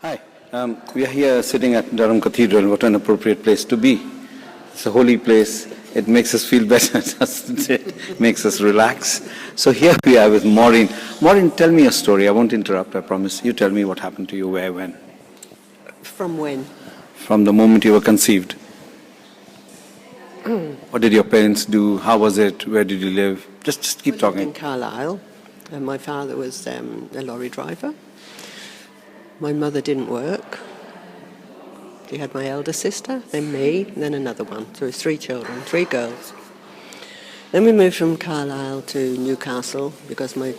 Hi, we are here sitting at Durham Cathedral. What an appropriate place to be. It's a holy place. It makes us feel better, doesn't it? Makes us relax. So here we are with Maureen. Maureen, tell me a story. I won't interrupt, I promise. You tell me what happened to you, where, when. From when? From the moment you were conceived. What did your parents do? How was it? Where did you live? Just keep talking. In Carlisle. And my father was a lorry driver. My mother didn't work. She had my elder sister, then me, and then another one. So it was 3 children, 3 girls. Then we moved from Carlisle to Newcastle because my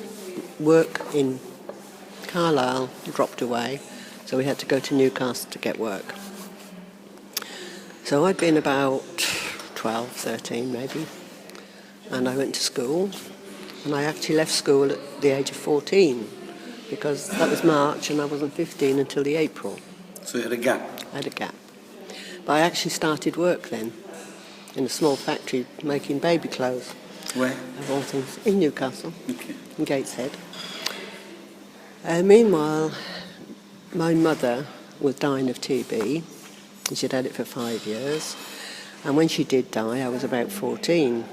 work in Carlisle dropped away. So we had to go to Newcastle to get work. So I'd been about 12, 13 maybe. And I went to school. And I actually left school at the age of 14 because that was March and I wasn't 15 until the April. So you had a gap? I had a gap. But I actually started work then in a small factory making baby clothes. Where? Of all things, in Newcastle, Okay. in Gateshead. Meanwhile, my mother was dying of TB. And she'd had it for 5 years. And when she did die, I was about 14.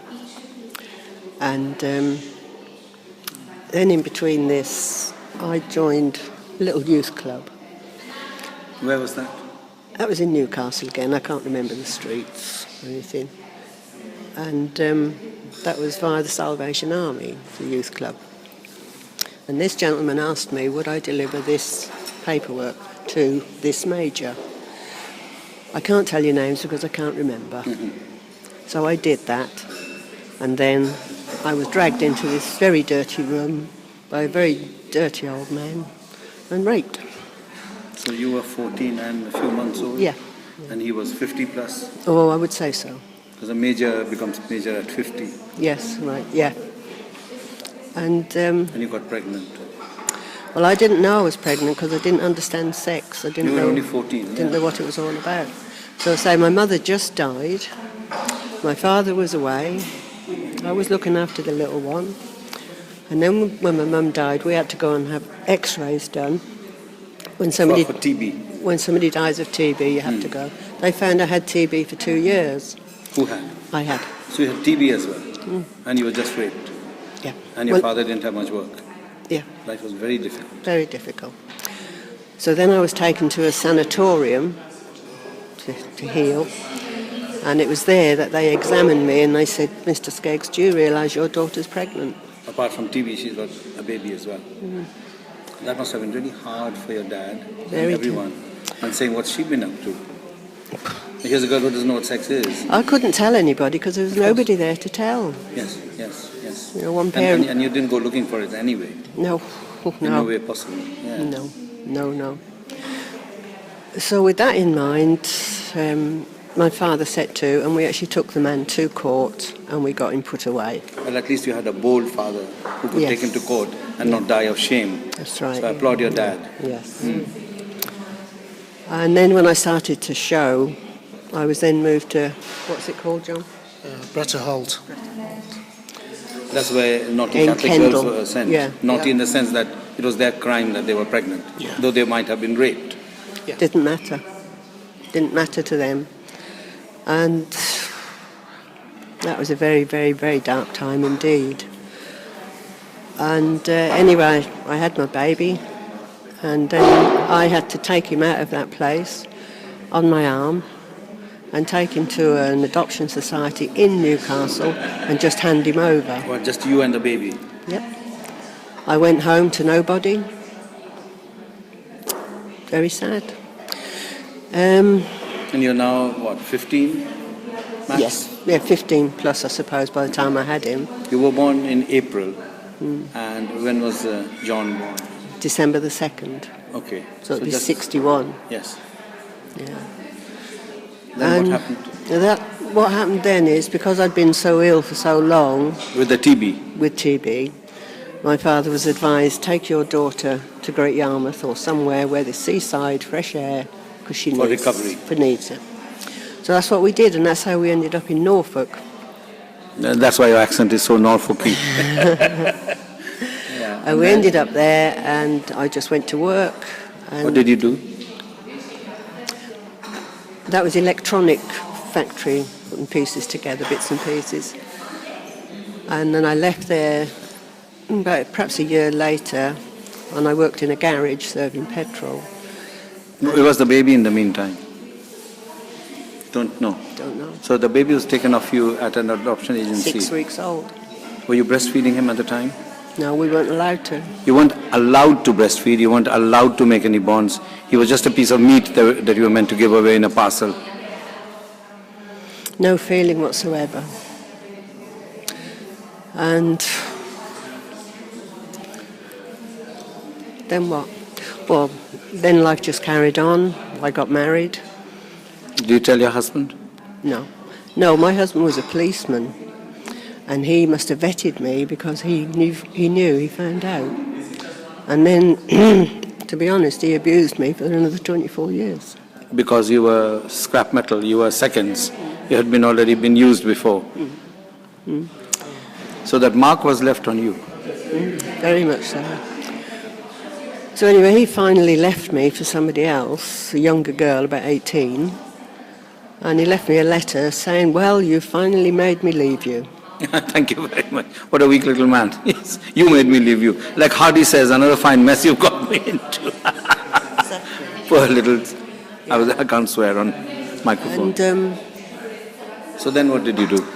And then in between this, I joined a little youth club. Where was that? That was in Newcastle again. I can't remember the streets or anything. And that was via the Salvation Army, the youth club. And this gentleman asked me, would I deliver this paperwork to this major? I can't tell you names because I can't remember. So I did that. And then I was dragged into this very dirty room by a very dirty old man and raped. So you were 14 and a few months old? Yeah. And he was 50 plus? Oh, I would say so. Because a major becomes major at 50. Yes, right, yeah. And And you got pregnant. well, I didn't know I was pregnant because I didn't understand sex. I didn't You were know, only 14, didn't know what it was all about. So I say my mother just died. My father was away. I was looking after the little one. And then when my mum died, we had to go and have x-rays done. When somebody For TB. When somebody dies of TB, you have to go. They found I had TB for 2 years. Who had? I had. So you had TB as well? And you were just raped? Yeah. And your father didn't have much work? Yeah. Life was very difficult. Very difficult. So then I was taken to a sanatorium to heal. And it was there that they examined me and they said, Mr. Skeggs, do you realise your daughter's pregnant? Apart from TB, she's got a baby as well. That must have been really hard for your dad Very and everyone. And saying, what's she been up to? Here's a girl who doesn't know what sex is. I couldn't tell anybody because there was nobody there to tell. Yes, yes, yes. You know, one parent... And you didn't go looking for it anyway? No, In no no. way possible. Yeah. No. So with that in mind, my father set to, and we actually took the man to court and we got him put away. Well, at least you had a bold father who could Yes. take him to court and not die of shame. That's right. So I applaud your dad. Yes. And then when I started to show, I was then moved to, what's it called, John? Bretta Holt. That's where naughty In Catholic Kendal. girls were sent. Yeah. Naughty in the sense that it was their crime that they were pregnant, Yeah. though they might have been raped. Didn't matter. Didn't matter to them. And that was a very, very, very dark time indeed. And anyway, I had my baby, and then I had to take him out of that place on my arm and take him to an adoption society in Newcastle and just hand him over. Or just you and the baby. Yep. I went home to nobody. Very sad. And you're now, what, 15? Max? Yes, yeah, 15 plus, I suppose, by the time I had him. You were born in April. And when was John born? December the 2nd. Okay. So it'd be just 61. Yes. Yeah. Then And what happened? What happened then is, because I'd been so ill for so long With the TB? with TB, my father was advised, take your daughter to Great Yarmouth or somewhere where there's seaside, fresh air, because she For needs recovery. needs it. So that's what we did, and that's how we ended up in Norfolk. That's why your accent is so Norfolky. We ended up there, and I just went to work. And What did you do? That was electronic factory, putting pieces together, bits and pieces. And then I left there about perhaps a year later, and I worked in a garage serving petrol. Where was the baby in the meantime? Don't know. Don't know. So the baby was taken off you at an adoption agency. 6 weeks old. Were you breastfeeding him at the time? No, we weren't allowed to. You weren't allowed to breastfeed. You weren't allowed to make any bonds. He was just a piece of meat that you were meant to give away in a parcel. No feeling whatsoever. And then what? Well, then life just carried on. I got married. Did you tell your husband? No. No, my husband was a policeman. And he must have vetted me because he found out. And then, to be honest, he abused me for another 24 years. Because you were scrap metal, you were seconds. You had already been used before. So that mark was left on you. Very much so. So anyway, he finally left me for somebody else, a younger girl, about 18. And he left me a letter saying, well, you finally made me leave you. Thank you very much. What a weak little man. Yes, you made me leave you. Like Hardy says, another fine mess you got me into. Exactly. Poor little... I can't swear on microphone. And so then what did you do?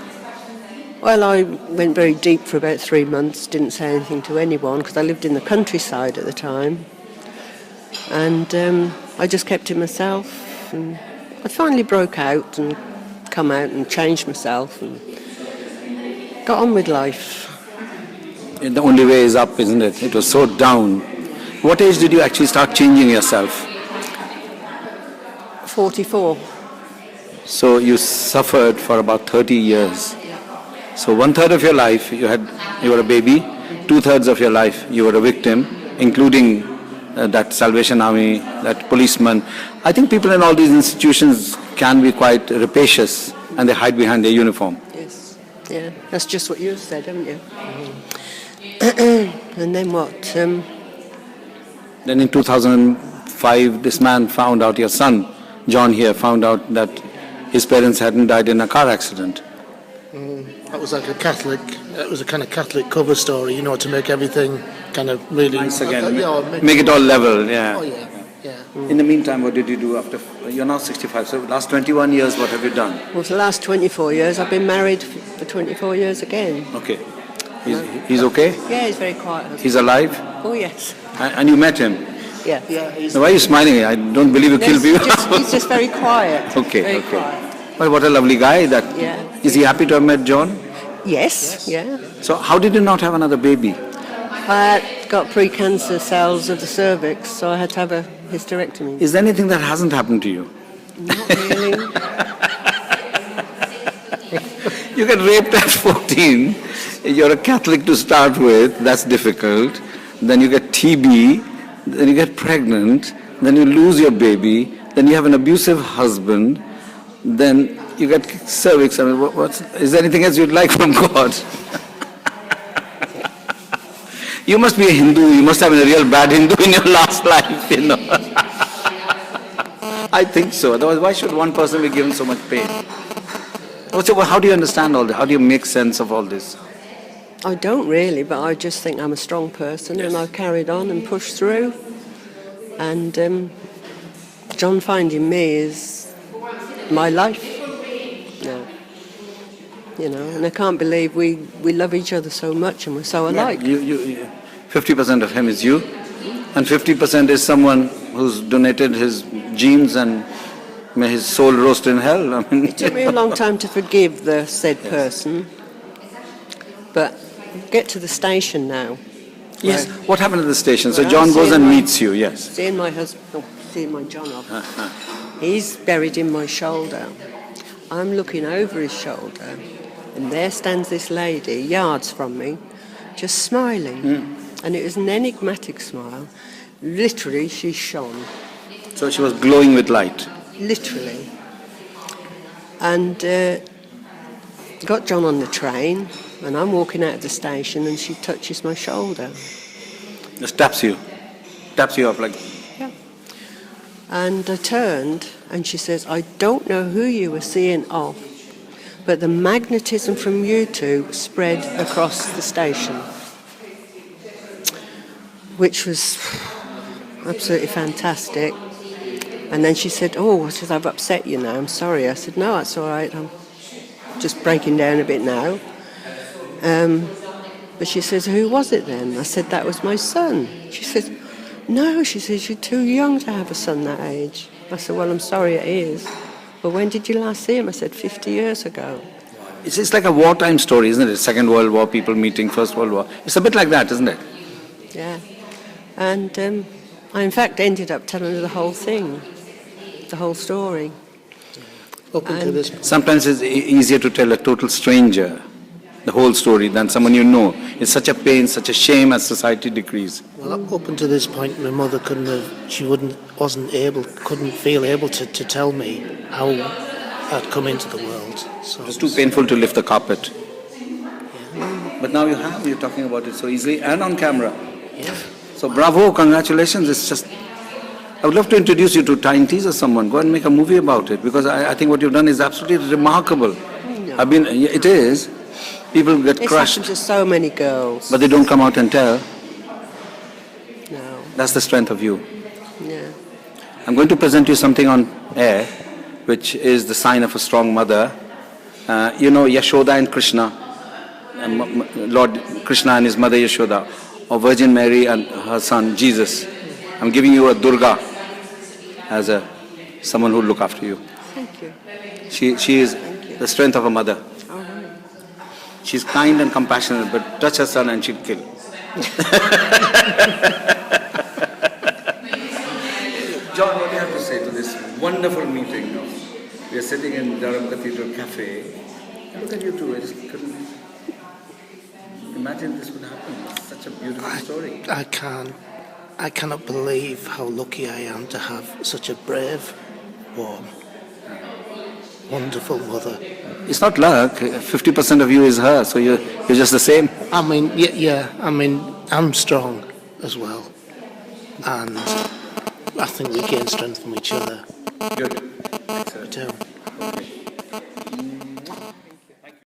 well, I went very deep for about 3 months, didn't say anything to anyone because I lived in the countryside at the time. And I just kept to myself. And I finally broke out and come out and changed myself and got on with life. The only way is up, isn't it? It was so down. What age did you actually start changing yourself? 44. So you suffered for about 30 years. So 1/3 of your life you were a baby, 2/3 of your life you were a victim, including that Salvation Army, that policeman. I think people in all these institutions can be quite rapacious and they hide behind their uniform. Yes. Yeah, that's just what you said, haven't you? And then what? Then in 2005, this man found out, your son, John here, found out that his parents hadn't died in a car accident. That was like it was a kind of Catholic cover story, to make everything kind of really... Nice again, yeah, make it all level, yeah. Oh, yeah. In the meantime, what did you do after, you're now 65, so last 21 years, what have you done? Well, for the last 24 years, I've been married for 24 years again. Okay. He's okay? Yeah, he's very quiet. He's alive? Oh, yes. And you met him? Yeah. Now, why are you smiling? I don't believe you kill people. He's just very quiet. Okay, very okay. Quiet. Well, what a lovely guy. Yeah. Is he happy to have met John? Yes, yeah. So how did you not have another baby? I got pre-cancer cells of the cervix, so I had to have a hysterectomy. Is there anything that hasn't happened to you? Not really. You get raped at 14. You're a Catholic to start with. That's difficult. Then you get TB. Then you get pregnant. Then you lose your baby. Then you have an abusive husband. Then you get cervix. I mean, is there anything else you'd like from God? You must be a Hindu. You must have been a real bad Hindu in your last life, I think so. Otherwise, why should one person be given so much pain? So how do you understand all this? How do you make sense of all this? I don't really, but I just think I'm a strong person, and I've carried on and pushed through. And John finding me is my life now. And I can't believe we love each other so much and we're so alike. 50% of him is you, and 50% is someone who's donated his genes and may his soul roast in hell. I mean, it took me a long time to forgive the said person, but get to the station now. Yes. What happened at the station? So John goes and meets you. Yes. Seeing my husband, seeing my John off. He's buried in my shoulder. I'm looking over his shoulder, and there stands this lady, yards from me, just smiling. And it was an enigmatic smile. Literally, she shone. So she was glowing with light. Literally. And got John on the train, and I'm walking out of the station, and she touches my shoulder. Just taps you up like... Yeah. And I turned and she says, I don't know who you were seeing off, but the magnetism from you two spread across the station, which was absolutely fantastic. And then she said, oh, she says, I've upset you now, I'm sorry. I said, no, that's all right, I'm just breaking down a bit now. But she says, who was it then? I said, that was my son. She says, no, she says, you're too young to have a son that age. I said, well, I'm sorry it is. But when did you last see him? I said, 50 years ago. It's like a wartime story, isn't it? Second World War, people meeting, First World War. It's a bit like that, isn't it? Yeah. And I, in fact, ended up telling her the whole thing, the whole story. Up until this point. Sometimes it's easier to tell a total stranger the whole story than someone you know. It's such a pain, such a shame as society decrees. Well, up until this point, my mother couldn't feel able to tell me how I'd come into the world. So It's too painful to lift the carpet. But now you're talking about it so easily and on camera. Yeah. So bravo, congratulations. It's just, I would love to introduce you to Tyne Tees or someone. Go and make a movie about it, because I think what you've done is absolutely remarkable. No. It is. People get It's crushed, happened to so many girls. but they don't come out and tell. No, That's the strength of you. yeah. I'm going to present you something on air, which is the sign of a strong mother. You know Yashoda and Krishna, Lord Krishna and his mother Yashoda, or Virgin Mary and her son Jesus. I'm giving you a Durga as someone who will look after you. Thank you. She is the strength of a mother. All right. She's kind and compassionate, but touch her son and she'll kill. John, what do you have to say to this wonderful meeting? We are sitting in Durham Cathedral Cafe. Look at you two. I just couldn't imagine this would happen. It's such a beautiful story. I cannot believe how lucky I am to have such a brave, warm, wonderful mother. It's not luck. 50% of you is her, so you're just the same. I mean, yeah. I mean, I'm strong as well, and I think we gain strength from each other. Good. too.